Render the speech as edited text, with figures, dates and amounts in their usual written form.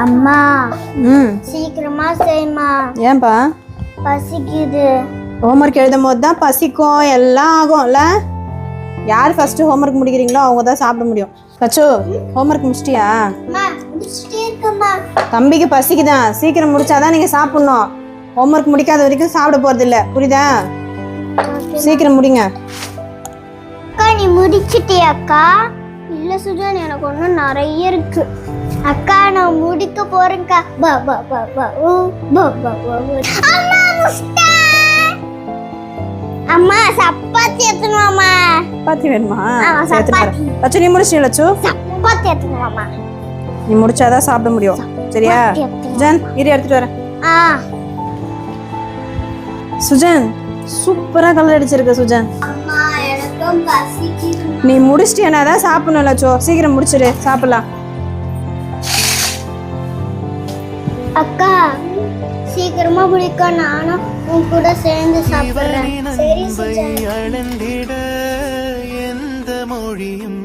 அம்மா ம் சீக்கிரமா செய்யுமா, ஏன்பா? பசிக்குது. ஹோம்ஒர்க் எழுதும் போது தான் பசிக்கும், எல்லாம் ஆகும்ல. யார் ஃபர்ஸ்ட் ஹோம்ஒர்க் முடிக்கிறீங்களோ அவங்க தான் சாப்பிட முடியும். கச்சு, ஹோம்ஒர்க் முடிச்சிட்டியா? அம்மா முடிச்சிட்டே இருக்கம்மா. தம்பிக்கு பசிக்குதான், சீக்கிரம் முடிச்சாதான் நீங்க சாப்பிடணும். ஹோம்ஒர்க் முடிக்காத வரைக்கும் சாப்பிட போறது இல்ல, புரியுதா? சீக்கிரம் முடிங்க. அக்கா நீ முடிச்சிட்டியா அக்கா? இல்ல சுஜன், எனக்கு ஒன்றும் நிறைய இருக்கு. அக்கா நான் முடிக்க போறேன்க்கா. பா பா பா பா ஓ பா பா பா அம்மா முடிச்சிட்டேன். அம்மா சப்பாத்தி எடுத்துனுவாமா. சப்பாத்தி வேணுமா? சப்பாத்தி. லட்சு நீ முடிச்சிட்டியா? லட்சு சப்பாத்தி எடுத்துனுவாமா. நீ முடிச்சாதான் சாப்பிட முடியும், சரியா? சுஜன் இரு எடுத்துட்டு வரேன். ஆ சுஜன் சூப்பரா கலர் அடிச்சிருக்க சுஜன். அம்மா எனக்கும் பசிக்குது. நீ முடிச்சிட்டியா தான் சாப்பிடணும் லட்சோ, சீக்கிரம் முடிச்சிடு சாப்பிடலாம். அக்கா சீக்கிரமா முடிக்க, நானும் உன் கூட சேர்ந்து சாப்பிடுறேன். சரி சுஜன். அளந்திட எந்த மொழியும்